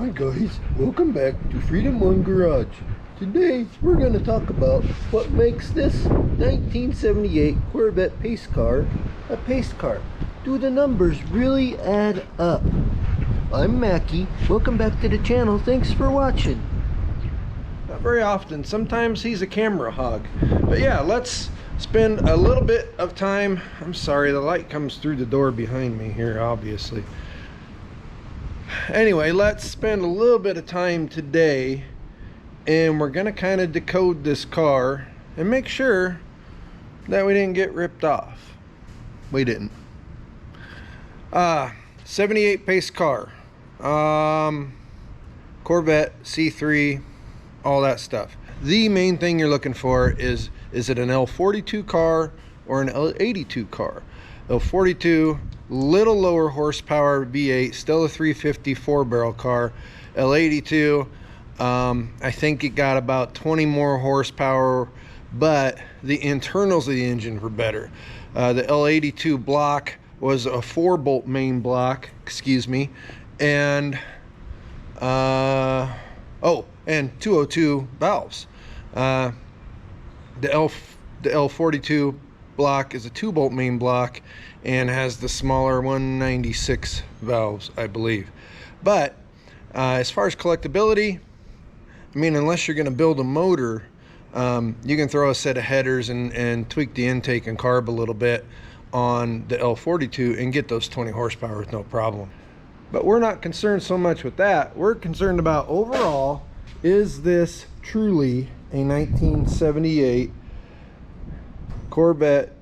Hi guys, welcome back to Freedom One Garage. Today we're going to talk about what makes this 1978 Corvette pace car a pace car. Do the numbers really add up? I'm Mackie, welcome back to the channel, thanks for watching. Not very often, sometimes he's a camera hog. But yeah, let's spend a little bit of time. I'm sorry, the light comes through the door behind me here, obviously. Anyway, let's spend a little bit of time today and we're gonna kind of decode this car and make sure that we didn't get ripped off. We didn't. 78 pace car, Corvette, C3, all that stuff. The main thing you're looking for is it an L42 car or an L82 car? L42, little lower horsepower V8, still a 350 4-barrel car. L82, I think it got about 20 more horsepower, but the internals of the engine were better. The L82 block was a 4-bolt main block, excuse me, and and 202 valves. The L42 block is a 2-bolt main block and has the smaller 196 valves, I believe. But as far as collectability, I mean, unless you're going to build a motor, you can throw a set of headers and tweak the intake and carb a little bit on the L42 and get those 20 horsepower with no problem. But we're not concerned so much with that. We're concerned about overall, is this truly a 1978 Corvette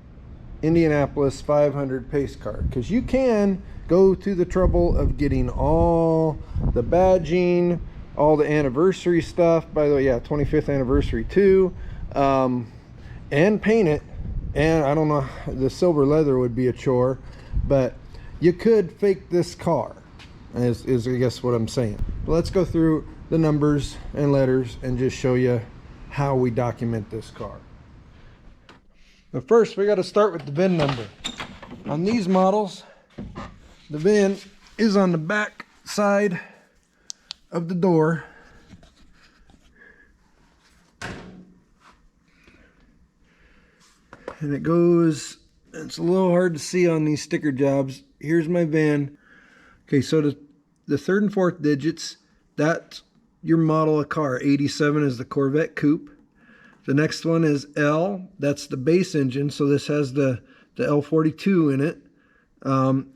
Indianapolis 500 pace car? Because you can go to the trouble of getting all the badging, all the anniversary stuff, by the way, yeah, 25th anniversary too, and paint it. And I don't know, the silver leather would be a chore, but you could fake this car, is I guess what I'm saying. But let's go through the numbers and letters and just show you how we document this car. But first, we got to start with the VIN number. On these models, the VIN is on the back side of the door. And it goes, it's a little hard to see on these sticker jobs. Here's my VIN. Okay, so the third and fourth digits, that's your model of car. 87 is the Corvette Coupe. The next one is L, that's the base engine, so this has the L42 in it.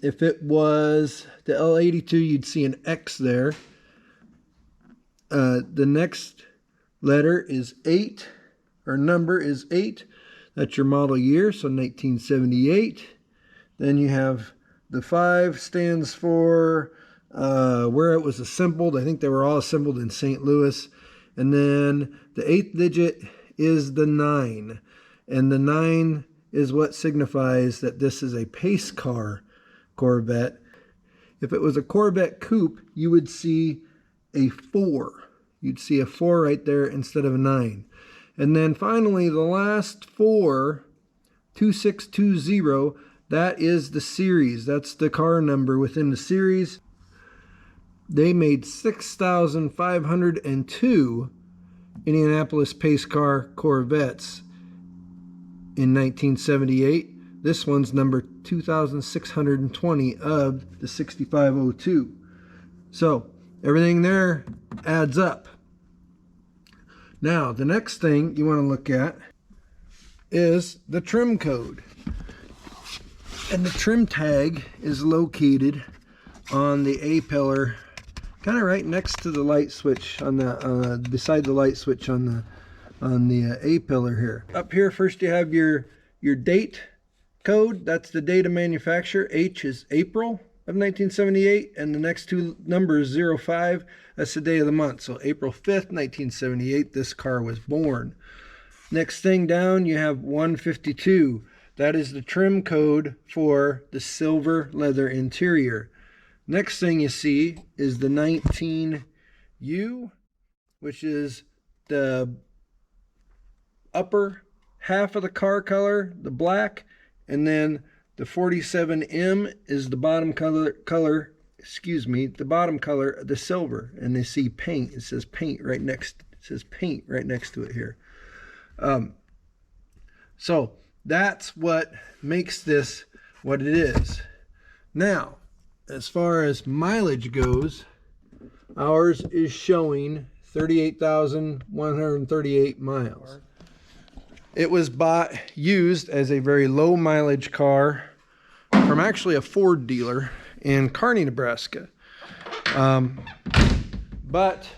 If it was the L82, you'd see an X there. The next letter is 8, or number is 8. That's your model year, so 1978. Then you have the 5 stands for where it was assembled. I think they were all assembled in St. Louis. And then the 8th digit is the 9, and the 9 is what signifies that this is a pace car Corvette. If it was a Corvette Coupe, you would see a 4. You'd see a 4 right there instead of a 9. And then finally, the last 4, 2620, that is the series. That's the car number within the series. They made 6,502 Indianapolis pace car Corvettes in 1978. This one's number 2,620 of the 6502. So everything there adds up. Now the next thing you want to look at is the trim code. And the trim tag is located on the A pillar, kind of right next to the light switch on the beside the light switch on the A pillar here. Up here, first you have your date code. That's the date of manufacture. H is April of 1978, and the next two numbers 05. That's the day of the month. So April 5th, 1978, this car was born. Next thing down, you have 152. That is the trim code for the silver leather interior. Next thing you see is the 19U, which is the upper half of the car color, the black, and then the 47M is the bottom color excuse me, the bottom color, the silver, and they see paint. It says paint right next. It says paint right next to it here. So that's what makes this what it is. Now, as far as mileage goes, ours is showing 38,138 miles. It was used as a very low mileage car from actually a Ford dealer in Kearney, Nebraska. But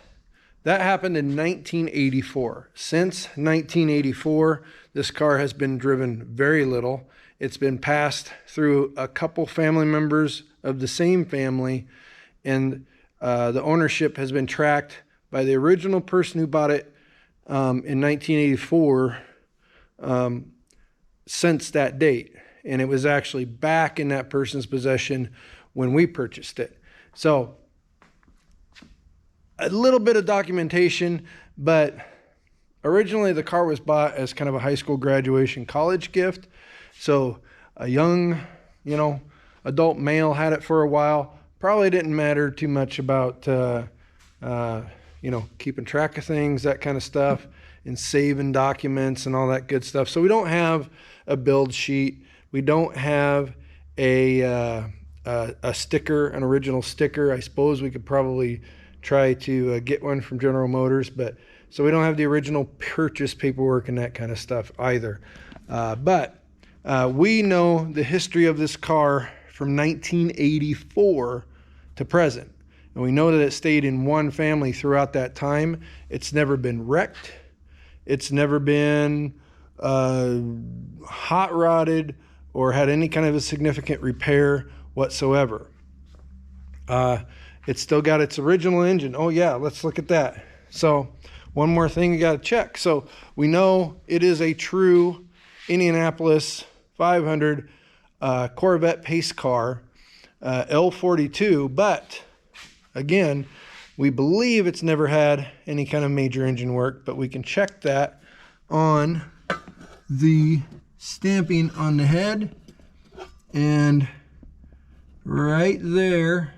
that happened in 1984. Since 1984, this car has been driven very little. It's been passed through a couple family members of the same family, and the ownership has been tracked by the original person who bought it in 1984 since that date. And it was actually back in that person's possession when we purchased it. So a little bit of documentation, but originally the car was bought as kind of a high school graduation college gift. So a young, adult male had it for a while. Probably didn't matter too much about, keeping track of things, that kind of stuff, and saving documents and all that good stuff. So we don't have a build sheet. We don't have a sticker, an original sticker. I suppose we could probably try to get one from General Motors, but so we don't have the original purchase paperwork and that kind of stuff either. But we know the history of this car from 1984 to present. And we know that it stayed in one family throughout that time. It's never been wrecked. It's never been hot rodded or had any kind of a significant repair whatsoever. It's still got its original engine. Oh yeah, let's look at that. So one more thing you got to check. So we know it is a true Indianapolis 500 Corvette pace car, L42, but again, we believe it's never had any kind of major engine work, but we can check that on the stamping on the head, and right there,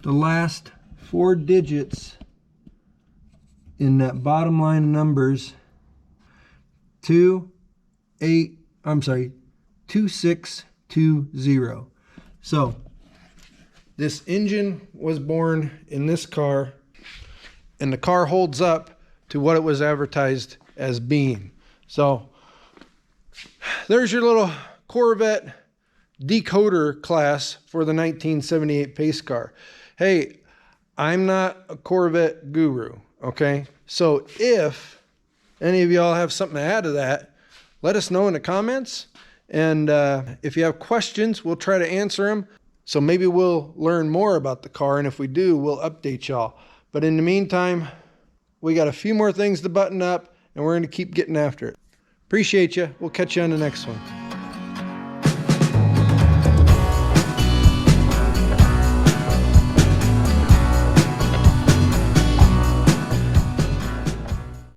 the last 4 digits in that bottom line of numbers, 2620. So this engine was born in this car, and the car holds up to what it was advertised as being. So there's your little Corvette decoder class for the 1978 pace car. Hey, I'm not a Corvette guru, okay? So if any of y'all have something to add to that, let us know in the comments. And if you have questions, we'll try to answer them. So maybe we'll learn more about the car, and if we do, we'll update y'all. But in the meantime, we got a few more things to button up, and we're going to keep getting after it. Appreciate you. We'll catch you on the next one.